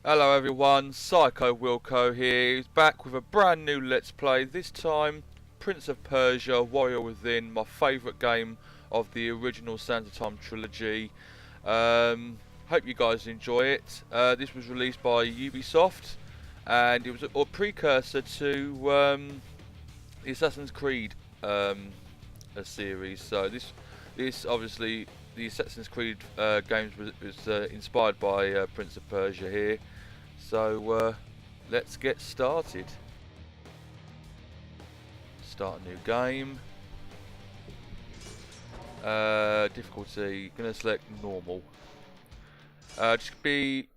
Hello everyone, Psycho Wilco here. He's back with a brand new Let's Play. This time, Prince of Persia, Warrior Within, my favourite game of the original Sands of Time trilogy. Hope you guys enjoy it. This was released by Ubisoft, and it was a precursor to the Assassin's Creed series. So this obviously, the Assassin's Creed games was inspired by Prince of Persia here. So let's get started. Start a new game. Difficulty, gonna select normal.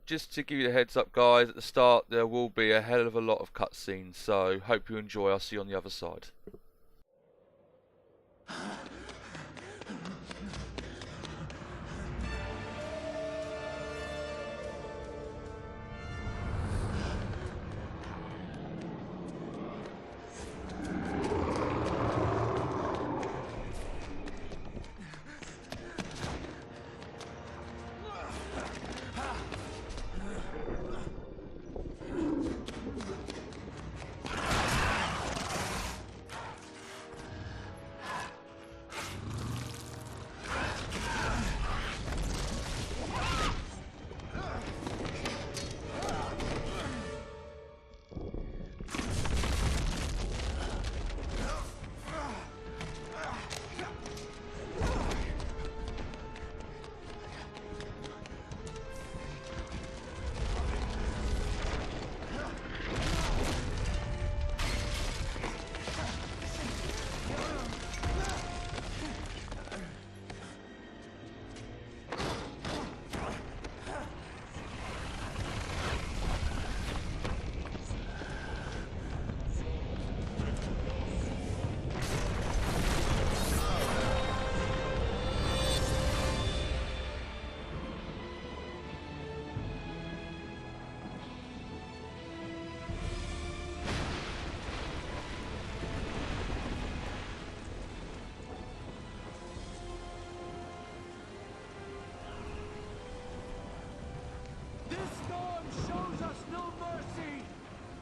Just to give you the heads up, guys, at the start there will be a hell of a lot of cutscenes, so hope you enjoy. I'll see you on the other side.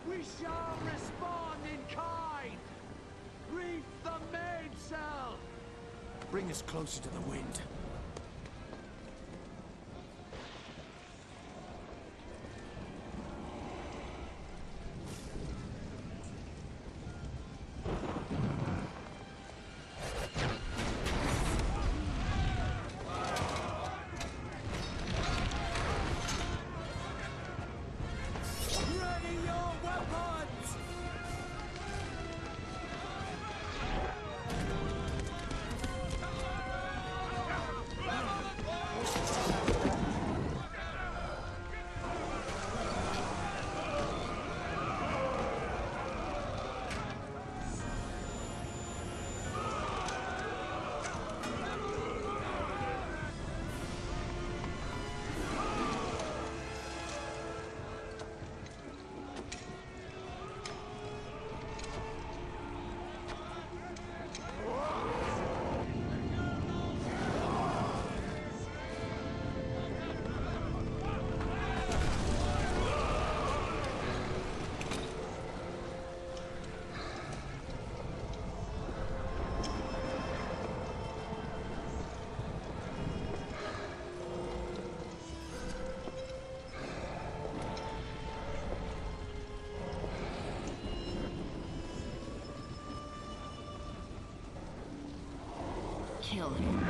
We shall respond in kind! Reef the mainsail! Bring us closer to the wind. Kill him.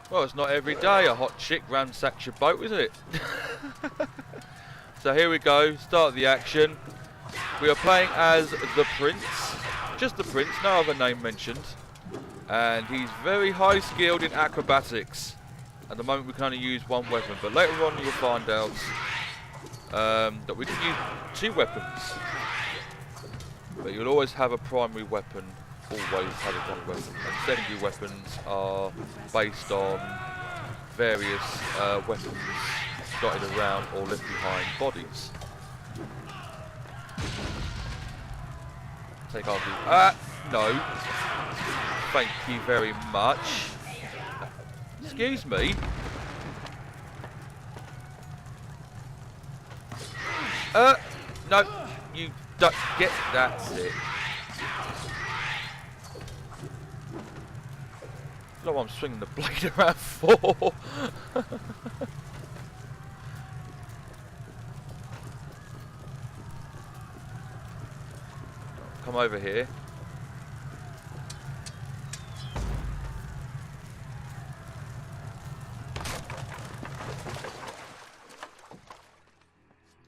Well, it's not every day a hot chick ransacks your boat, is it? So here we go, start the action. We are playing as the Prince, just the Prince, no other name mentioned. And he's very high skilled in acrobatics. At the moment we can only use one weapon, but later on you'll find out that we can use two weapons. But you'll always have a primary weapon, always have a primary weapon. And secondary weapons are based on various weapons dotted around or left behind bodies. Take our no. Thank you very much. Excuse me. No, you don't get that's it. I don't know what I'm swinging the blade around for. Come over here.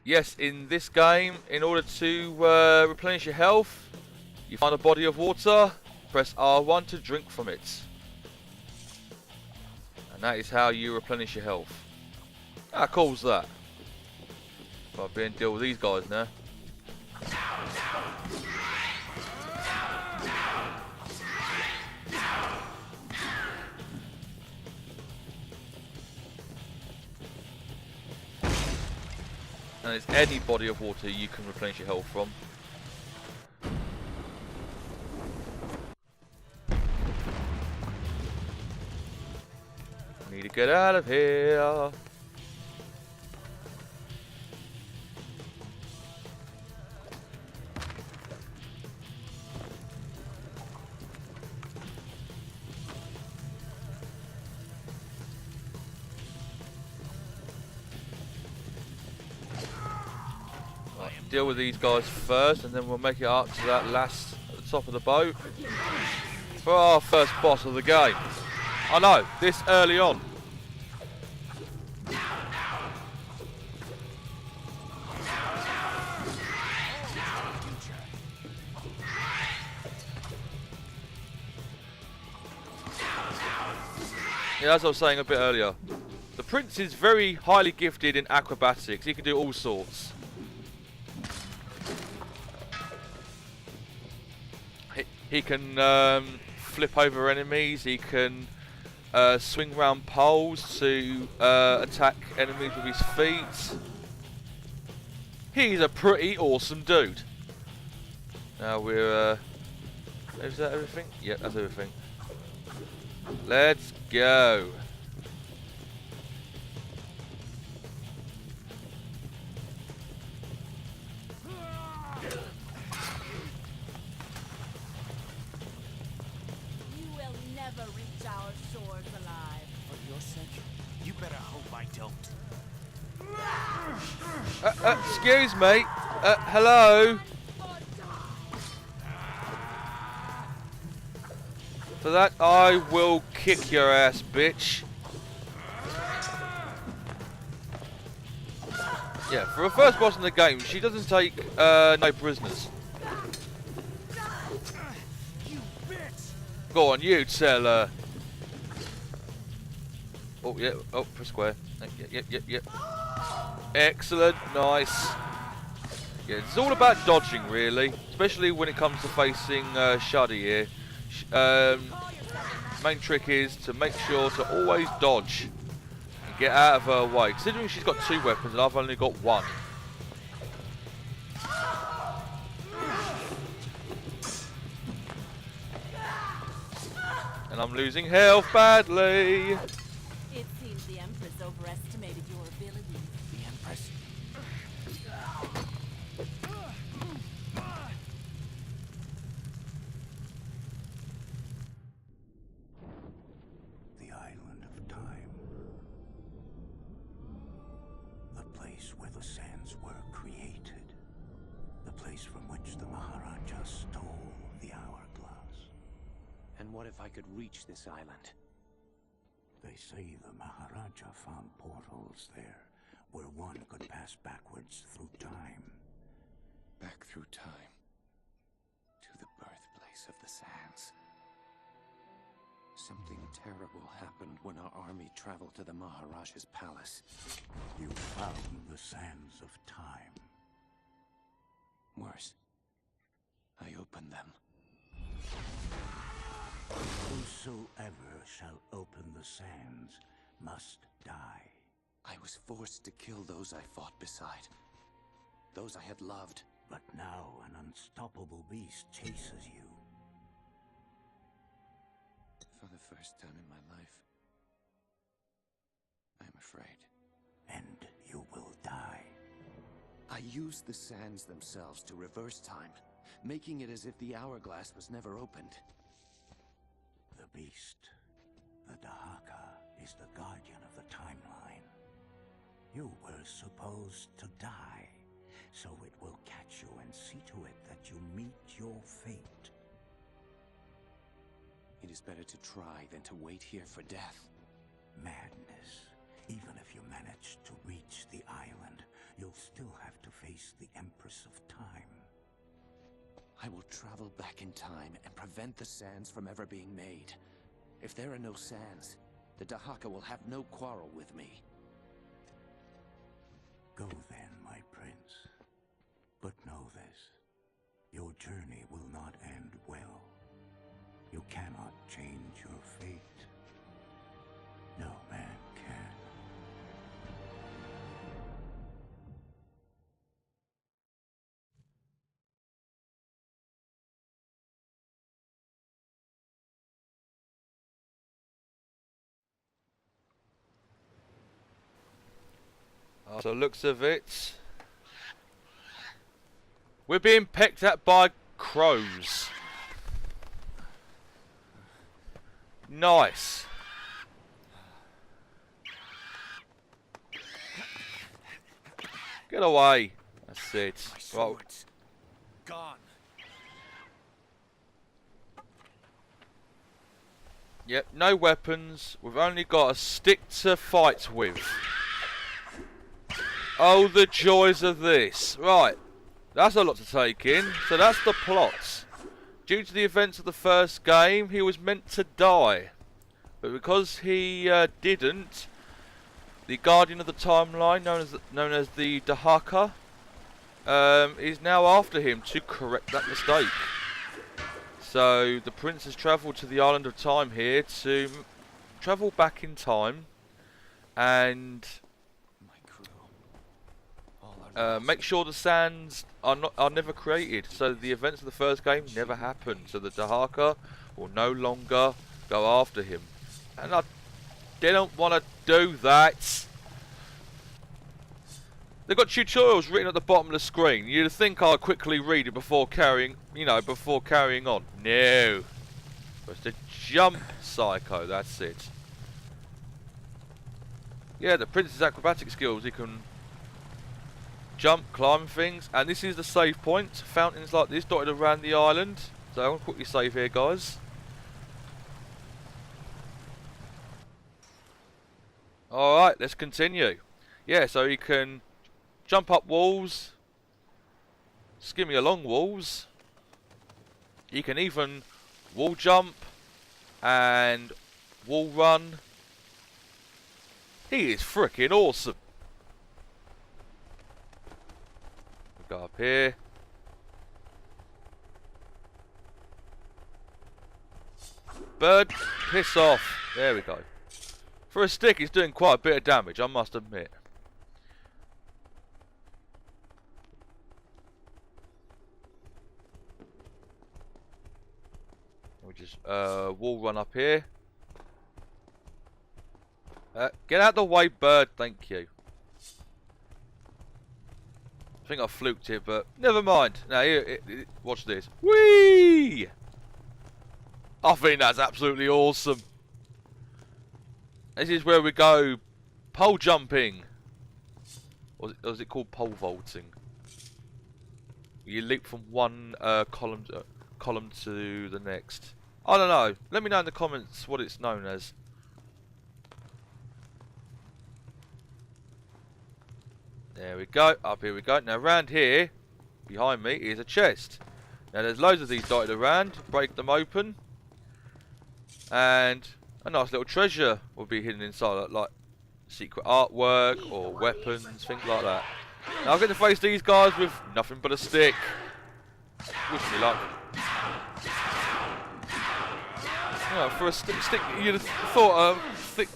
Yes, in this game, in order to replenish your health, you find a body of water, press R1 to drink from it. And that is how you replenish your health. How cool's that? I'll be and deal with these guys now. And it's any body of water you can replenish your health from. Need to get out of here. Deal with these guys first, and then we'll make it up to that last at the top of the boat for our first boss of the game. I know, this early on. Yeah, as I was saying a bit earlier, the Prince is very highly gifted in acrobatics. He can do all sorts. He can flip over enemies, he can swing round poles to attack enemies with his feet. He's a pretty awesome dude. Now we're... is that everything? Yeah, that's everything. Let's go. Reach our shores alive. For your sake, you better hope I don't. Excuse me. Hello. For that, I will kick your ass, bitch. Yeah, for a first boss in the game, she doesn't take no prisoners. Go on, you tell her. Oh, yeah. Oh, press square. Yep. Excellent. Nice. Yeah, it's all about dodging, really. Especially when it comes to facing Shuddy here. Main trick is to make sure to always dodge. And get out of her way. Considering she's got 2 weapons and I've only got 1. And I'm losing health badly. It seems the Empress overestimated your abilities. The Empress? The island of time. The place where the sands were created. The place from which the Maharaja stole the hourglass. And what if I could reach this island? They say the Maharaja found portals there, where one could pass backwards through time. Back through time. To the birthplace of the sands. Something terrible happened when our army traveled to the Maharaja's palace. You found the sands of time. Worse. I opened them. Whosoever shall open the sands must die. I was forced to kill those I fought beside. Those I had loved. But now an unstoppable beast chases you. For the first time in my life, I'm afraid. And you will die. I used the sands themselves to reverse time, making it as if the hourglass was never opened. The beast, the Dahaka, is the guardian of the timeline. You were supposed to die, so it will catch you and see to it that you meet your fate. It is better to try than to wait here for death. Madness. Even if you manage to reach the island, you'll still have to face the Empress of Time. I will travel back in time and prevent the sands from ever being made. If there are no sands, the Dahaka will have no quarrel with me. Go then, my prince. But know this. Your journey will not end well. You cannot change your fate. No man can. So looks of it, we're being pecked at by crows. Nice. Get away. That's it. My Right. swords. Gone. Yep, no weapons. We've only got a stick to fight with. Oh, the joys of this. Right. That's a lot to take in. So that's the plot. Due to the events of the first game, he was meant to die. But because he didn't, the guardian of the timeline, known as the Dahaka, is now after him to correct that mistake. So the prince has travelled to the island of time here to travel back in time and My crew. All are lost. make sure the sands are never created. So the events of the first game never happened. So the Dahaka will no longer go after him. And I didn't want to do that. They've got tutorials written at the bottom of the screen. You'd think I'd quickly read it before carrying on. No. Supposed to jump, psycho. That's it. Yeah, the prince's acrobatic skills. He can jump, climb things, and this is the save point. Fountains like this dotted around the island. So I'm gonna quickly save here, guys. All right, let's continue. Yeah, so he can jump up walls, skimmy along walls. You can even wall jump and wall run. He is freaking awesome. We'll go up here. Bird, piss off. There we go. For a stick, he's doing quite a bit of damage, I must admit. We just wall run up here. Get out of the way, bird. Thank you. I think I fluked it, but never mind. Now, watch this. Whee! I think that's absolutely awesome. This is where we go pole jumping. Or is it called pole vaulting? You leap from one column to the next. I don't know. Let me know in the comments what it's known as. There we go. Up here we go. Now around here, behind me, is a chest. Now there's loads of these dotted around. Break them open. And a nice little treasure will be hidden inside, like secret artwork or weapons, things like that. Now I'm going to face these guys with nothing but a stick. Wish me luck. You know, for a stick, you'd have thought a thick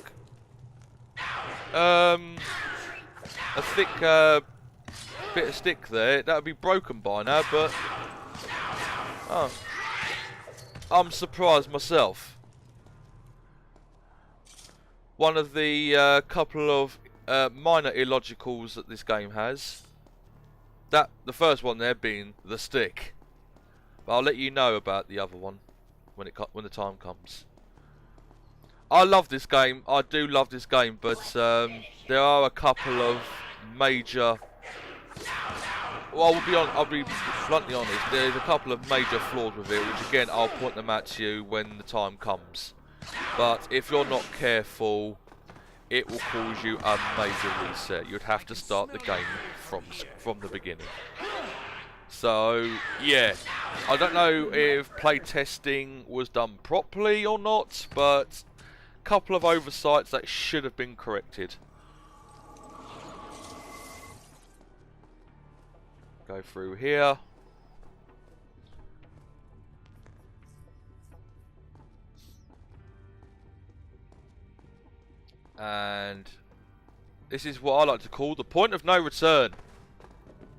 bit of stick there, that would be broken by now, but... Oh. I'm surprised myself. One of the couple of minor illogicals that this game has. The first one there being the stick. But I'll let you know about the other one when the time comes. I love this game. I do love this game, but there are a couple of major. Well, I'll be bluntly honest. There's a couple of major flaws with it, which again I'll point them out to you when the time comes. But if you're not careful, it will cause you a major reset. You'd have to start the game from the beginning. So yeah, I don't know if playtesting was done properly or not, but a couple of oversights that should have been corrected. Go through here. And this is what I like to call the point of no return.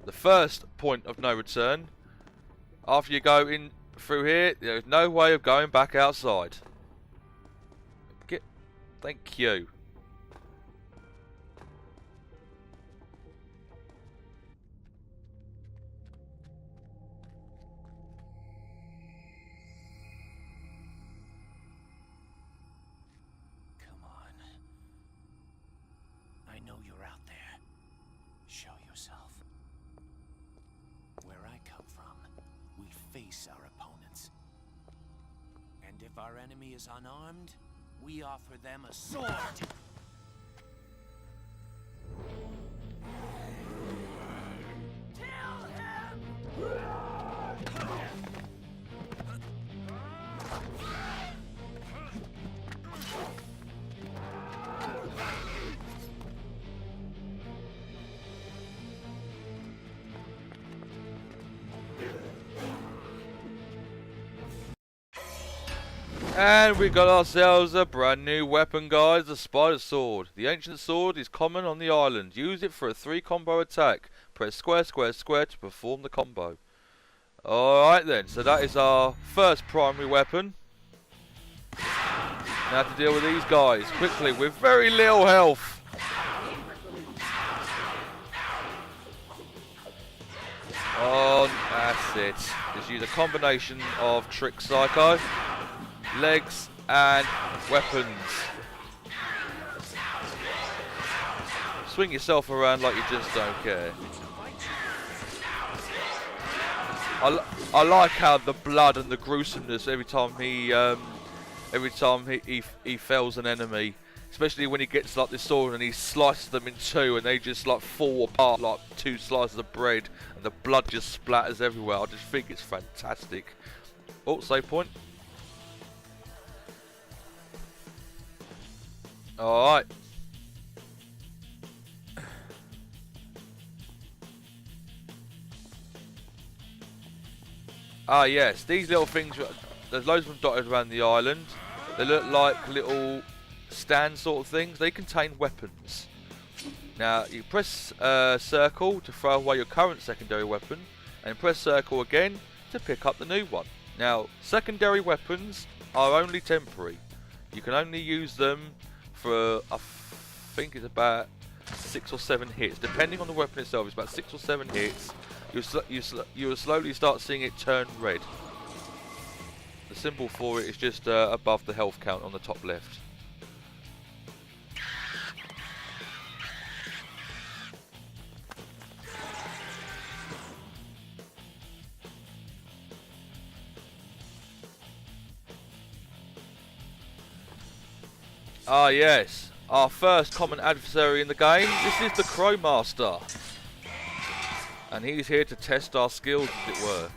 The first point of no return. After you go in through here, there's no way of going back outside. Thank you. Come on. I know you're out there. Show yourself. Where I come from, we face our opponents. And if our enemy is unarmed, we offer them a sword. And we got ourselves a brand new weapon, guys, the Spider Sword. The ancient sword is common on the island. Use it for a 3-combo attack. Press square, square, square to perform the combo. Alright then, so that is our first primary weapon. Now to deal with these guys quickly with very little health. Oh, that's it. Just use a combination of Trick Psycho, legs and weapons. Swing yourself around like you just don't care. I like how the blood and the gruesomeness every time he fells an enemy, especially when he gets like this sword and he slices them in two and they just like fall apart like two slices of bread and the blood just splatters everywhere. I just think it's fantastic. Oh, save point. Alright. Ah yes, these little things, there's loads of them dotted around the island. They look like little stand sort of things. They contain weapons. Now you press circle to throw away your current secondary weapon, and press circle again to pick up the new one. Now secondary weapons are only temporary. You can only use them for, I think it's about 6 or 7 hits. Depending on the weapon itself, it's about 6 or 7 hits. You'll slowly start seeing it turn red. The symbol for it is just above the health count on the top left. Ah yes, our first common adversary in the game. This is the Crowmaster. And he's here to test our skills, as it were.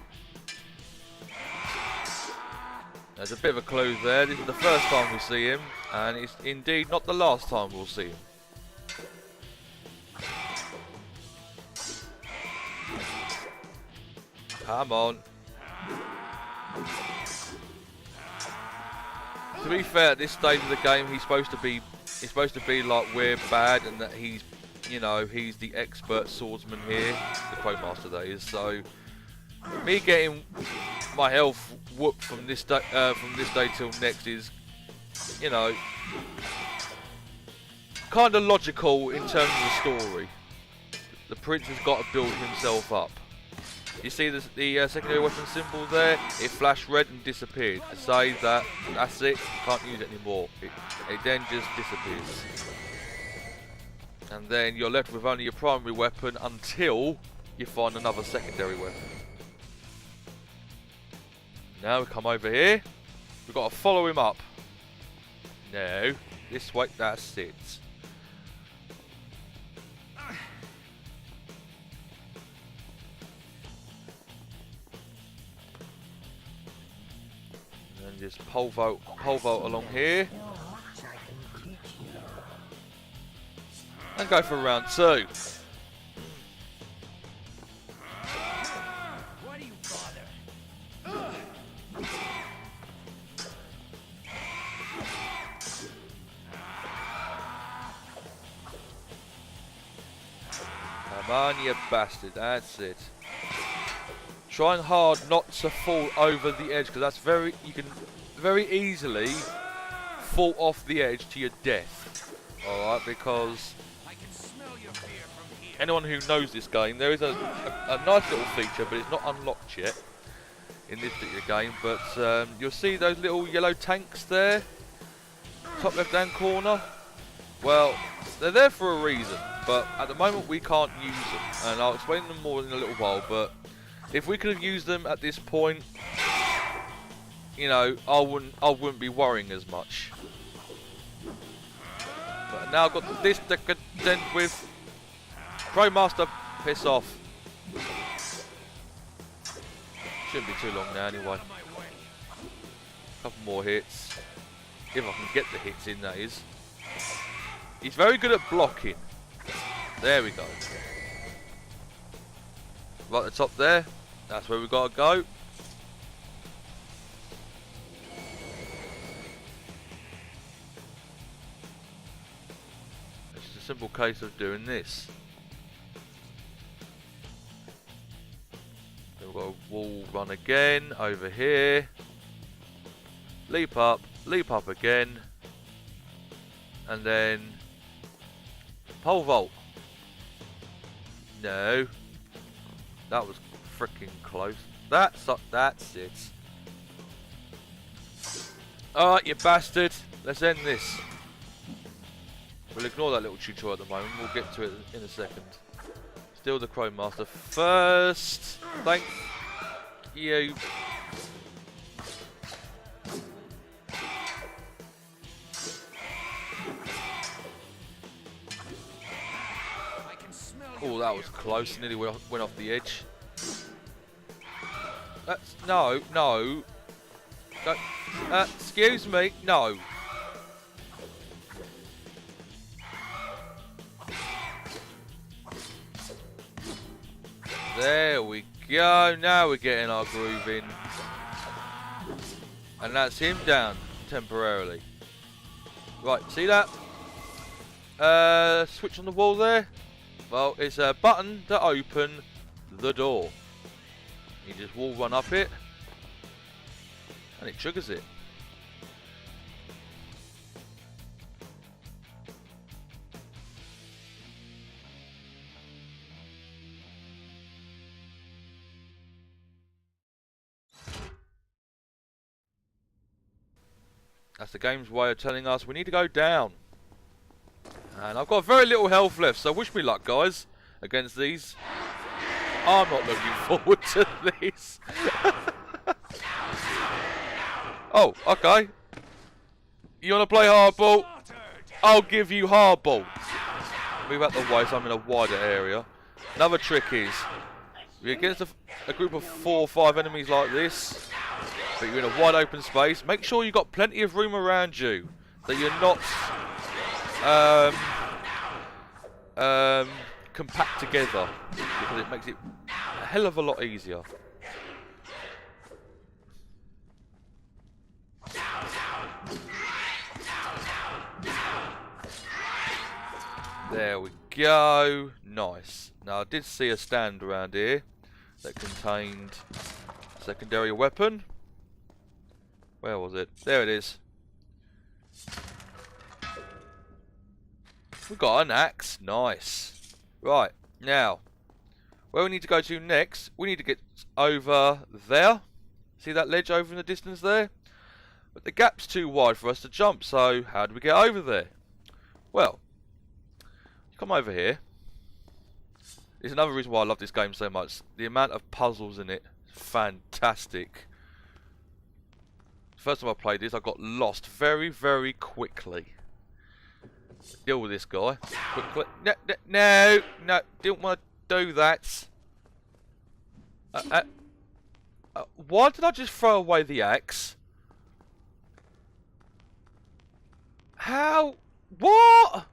There's a bit of a clue there. This is the first time we see him, and it's indeed not the last time we'll see him. Come on. To be fair, at this stage of the game, he's supposed to be like we're bad, and that he's you know, he's the expert swordsman here, the Crowmaster that is. So me getting my health whooped from this day till next is, you know, kind of logical in terms of the story. The prince has got to build himself up. You see the secondary weapon symbol there? It flashed red and disappeared to say that that's it, you can't use it anymore. It then just disappears. And then you're left with only your primary weapon until you find another secondary weapon. Now we come over here. We've got to follow him up. No, this way, that's it. And just pole vault along here. And go for round 2. Come on, you bastard, that's it. Trying hard not to fall over the edge, because that's you can very easily fall off the edge to your death. Alright, because anyone who knows this game, there is a nice little feature, but it's not unlocked yet in this particular game. But you'll see those little yellow tanks there, top left hand corner. Well, they're there for a reason, but at the moment we can't use them, and I'll explain them more in a little while. But if we could have used them at this point, you know, I wouldn't be worrying as much. But now I've got this to contend with. Crowmaster, piss off. Shouldn't be too long now anyway. Couple more hits. If I can get the hits in, that is. He's very good at blocking. There we go. Right at the top there. That's where we've got to go. It's just a simple case of doing this. Then we've got a wall run again over here. Leap up again. And then pole vault. No. That was freaking close. That's it. Alright, you bastard. Let's end this. We'll ignore that little tutorial at the moment. We'll get to it in a second. Still the Crowmaster first. Thank you. Oh, that was close. Nearly went off the edge. That's no. Don't, excuse me, no. There we go. Now we're getting our groove in, and that's him down temporarily. Right, see that? Switch on the wall there. Well, it's a button to open the door. You just wall run up it, and it triggers it. That's the game's way of telling us we need to go down. And I've got very little health left, so wish me luck, guys, against these. I'm not looking forward to this. Oh, okay. You want to play hardball? I'll give you hardball. Move out the way so I'm in a wider area. Another trick is, you're against a group of 4 or 5 enemies like this, but you're in a wide open space. Make sure you've got plenty of room around you, that you're not compact together, because it makes it a hell of a lot easier. There we go. Nice. Now I did see a stand around here that contained a secondary weapon. Where was it? There it is. We got an axe. Nice. Right, now where we need to go to next, we need to get over there. See that ledge over in the distance there? But the gap's too wide for us to jump, so how do we get over there? Well, come over here. It's another reason why I love this game so much. The amount of puzzles in it, fantastic. First time I played this, I got lost very, very quickly. Deal with this guy quickly. No, didn't want to do that. Why did I just throw away the axe? How? What?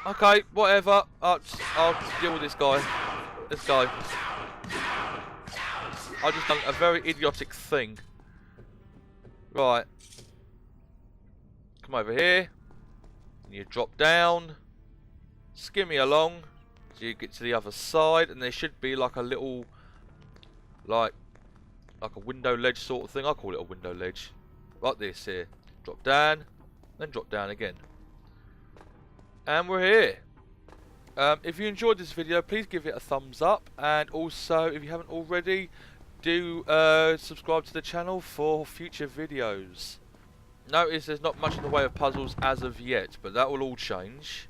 Okay, whatever. I'll deal with this guy. This guy. I just done a very idiotic thing. Right. Come over here. And you drop down. Skimmy along. So you get to the other side. And there should be like a little... Like a window ledge sort of thing. I call it a window ledge. Like this here. Drop down. Then drop down again. And we're here. If you enjoyed this video, please give it a thumbs up. And also, if you haven't already, do subscribe to the channel for future videos. Notice there's not much in the way of puzzles as of yet, but that will all change.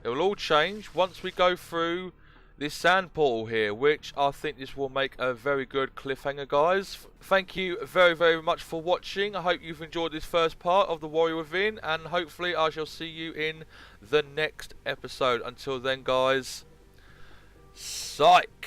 It will all change once we go through this sand portal here, which I think this will make a very good cliffhanger, guys. Thank you very, very much for watching. I hope you've enjoyed this first part of The Warrior Within, and hopefully I shall see you in the next episode. Until then, guys, psych!